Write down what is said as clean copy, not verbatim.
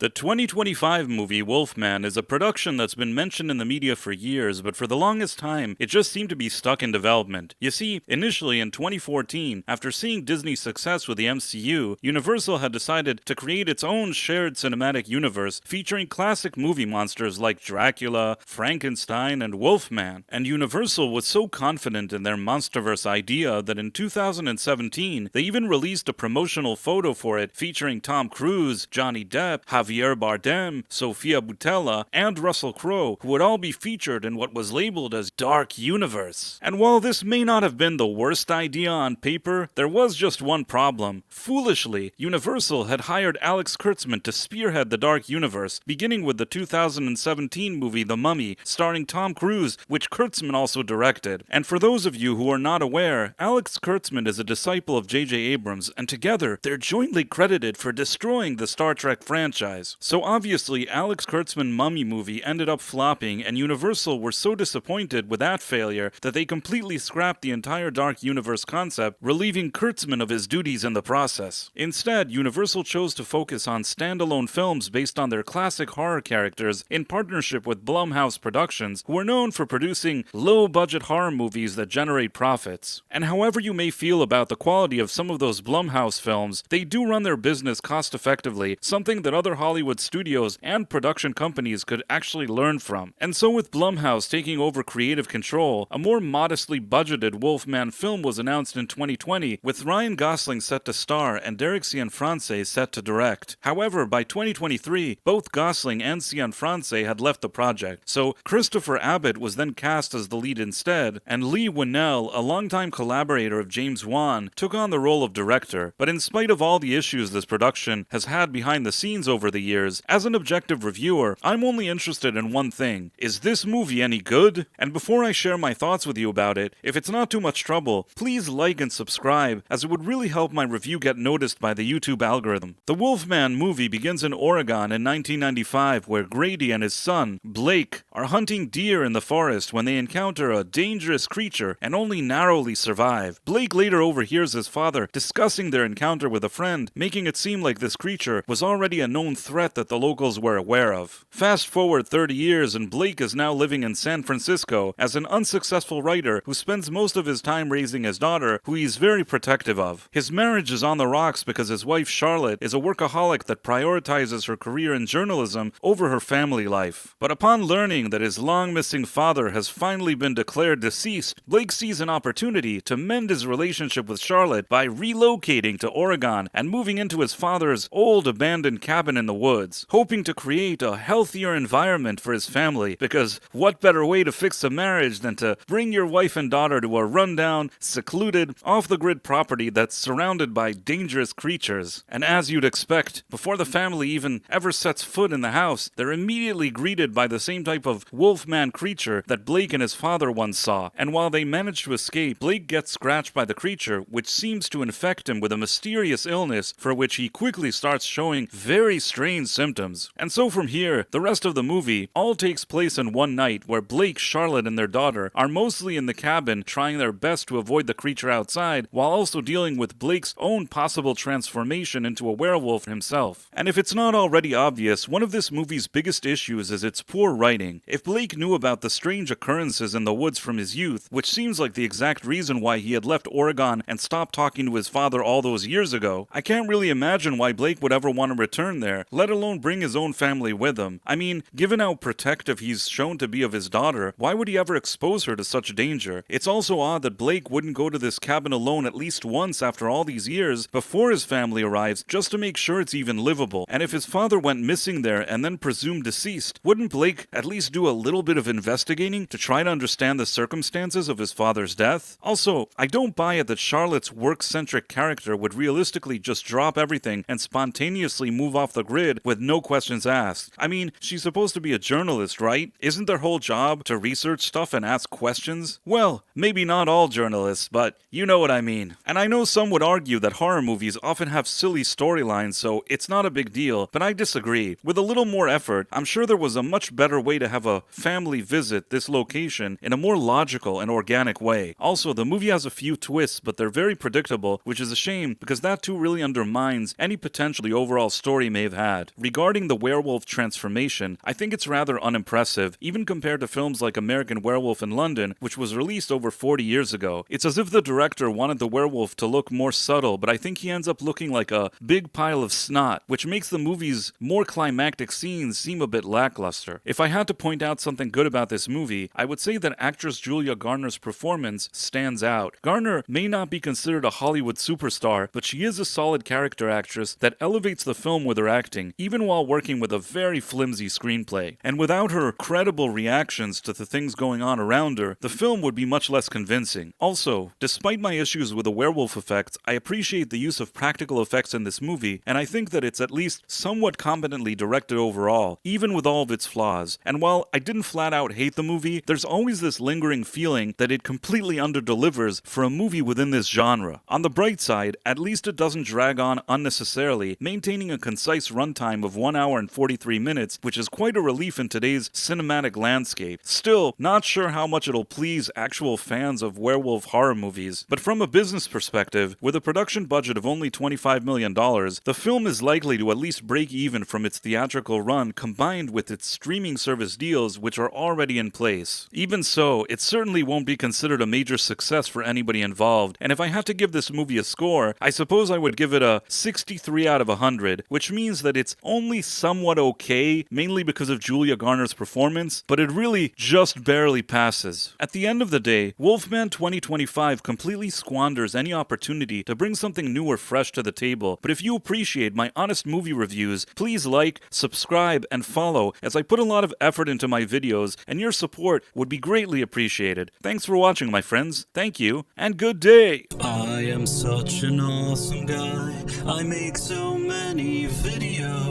The 2025 movie Wolfman is a production that's been mentioned in the media for years, but for the longest time, it just seemed to be stuck in development. You see, initially in 2014, after seeing Disney's success with the MCU, Universal had decided to create its own shared cinematic universe featuring classic movie monsters like Dracula, Frankenstein, and Wolfman. And Universal was so confident in their Monsterverse idea that in 2017, they even released a promotional photo for it featuring Tom Cruise, Johnny Depp, Javier Bardem, Sofia Boutella, and Russell Crowe, who would all be featured in what was labeled as Dark Universe. And while this may not have been the worst idea on paper, there was just one problem. Foolishly, Universal had hired Alex Kurtzman to spearhead the Dark Universe, beginning with the 2017 movie The Mummy, starring Tom Cruise, which Kurtzman also directed. And for those of you who are not aware, Alex Kurtzman is a disciple of J.J. Abrams, and together, they're jointly credited for destroying the Star Trek franchise. So obviously, Alex Kurtzman Mummy movie ended up flopping, and Universal were so disappointed with that failure that they completely scrapped the entire Dark Universe concept, relieving Kurtzman of his duties in the process. Instead, Universal chose to focus on standalone films based on their classic horror characters in partnership with Blumhouse Productions, who are known for producing low-budget horror movies that generate profits. And however you may feel about the quality of some of those Blumhouse films, they do run their business cost-effectively, something that other Hollywood studios and production companies could actually learn from. And so with Blumhouse taking over creative control, a more modestly budgeted Wolfman film was announced in 2020, with Ryan Gosling set to star and Derek Cianfrance set to direct. However, by 2023, both Gosling and Cianfrance had left the project, so Christopher Abbott was then cast as the lead instead, and Lee Winnell, a longtime collaborator of James Wan, took on the role of director. But in spite of all the issues this production has had behind the scenes over the years, as an objective reviewer, I'm only interested in one thing. Is this movie any good? And before I share my thoughts with you about it, if it's not too much trouble, please like and subscribe, as it would really help my review get noticed by the YouTube algorithm. The Wolfman movie begins in Oregon in 1995, where Grady and his son, Blake, are hunting deer in the forest when they encounter a dangerous creature and only narrowly survive. Blake later overhears his father discussing their encounter with a friend, making it seem like this creature was already a known threat that the locals were aware of. Fast forward 30 years and Blake is now living in San Francisco as an unsuccessful writer who spends most of his time raising his daughter, who he's very protective of. His marriage is on the rocks because his wife Charlotte is a workaholic that prioritizes her career in journalism over her family life. But upon learning that his long-missing father has finally been declared deceased, Blake sees an opportunity to mend his relationship with Charlotte by relocating to Oregon and moving into his father's old abandoned cabin in the woods, hoping to create a healthier environment for his family, because what better way to fix a marriage than to bring your wife and daughter to a rundown, secluded, off-the-grid property that's surrounded by dangerous creatures. And as you'd expect, before the family even ever sets foot in the house, they're immediately greeted by the same type of Wolfman creature that Blake and his father once saw. And while they manage to escape, Blake gets scratched by the creature, which seems to infect him with a mysterious illness for which he quickly starts showing very strange symptoms. And so from here, the rest of the movie all takes place in one night, where Blake, Charlotte, and their daughter are mostly in the cabin trying their best to avoid the creature outside, while also dealing with Blake's own possible transformation into a werewolf himself. And if it's not already obvious, one of this movie's biggest issues is its poor writing. If Blake knew about the strange occurrences in the woods from his youth, which seems like the exact reason why he had left Oregon and stopped talking to his father all those years ago, I can't really imagine why Blake would ever want to return there, let alone bring his own family with him. I mean, given how protective he's shown to be of his daughter, why would he ever expose her to such danger? It's also odd that Blake wouldn't go to this cabin alone at least once after all these years before his family arrives, just to make sure it's even livable. And if his father went missing there and then presumed deceased, wouldn't Blake at least do a little bit of investigating to try to understand the circumstances of his father's death? Also, I don't buy it that Charlotte's work-centric character would realistically just drop everything and spontaneously move off the grid with no questions asked. I mean, she's supposed to be a journalist, right? Isn't their whole job to research stuff and ask questions? Well, maybe not all journalists, but you know what I mean. And I know some would argue that horror movies often have silly storylines, so it's not a big deal, but I disagree. With a little more effort, I'm sure there was a much better way to have a family visit this location in a more logical and organic way. Also, the movie has a few twists, but they're very predictable, which is a shame because that too really undermines any potential the overall story may have had. had. Regarding the werewolf transformation, I think it's rather unimpressive, even compared to films like American Werewolf in London, which was released over 40 years ago. It's as if the director wanted the werewolf to look more subtle, but I think he ends up looking like a big pile of snot, which makes the movie's more climactic scenes seem a bit lackluster. If I had to point out something good about this movie, I would say that actress Julia Garner's performance stands out. Garner may not be considered a Hollywood superstar, but she is a solid character actress that elevates the film with her acting, even while working with a very flimsy screenplay. And without her credible reactions to the things going on around her, the film would be much less convincing. Also, despite my issues with the werewolf effects, I appreciate the use of practical effects in this movie, and I think that it's at least somewhat competently directed overall, even with all of its flaws. And while I didn't flat out hate the movie, there's always this lingering feeling that it completely underdelivers for a movie within this genre. On the bright side, at least it doesn't drag on unnecessarily, maintaining a concise runtime of 1 hour and 43 minutes, which is quite a relief in today's cinematic landscape. Still, not sure how much it'll please actual fans of werewolf horror movies, but from a business perspective, with a production budget of only $25 million, the film is likely to at least break even from its theatrical run combined with its streaming service deals, which are already in place. Even so, it certainly won't be considered a major success for anybody involved, and if I had to give this movie a score, I suppose I would give it a 63 out of 100, which means that it's only somewhat okay, mainly because of Julia Garner's performance, but it really just barely passes. At the end of the day, Wolfman 2025 completely squanders any opportunity to bring something new or fresh to the table, but if you appreciate my honest movie reviews, please like, subscribe, and follow, as I put a lot of effort into my videos, and your support would be greatly appreciated. Thanks for watching, my friends. Thank you, and good day! I am such an awesome guy. I make so many videos.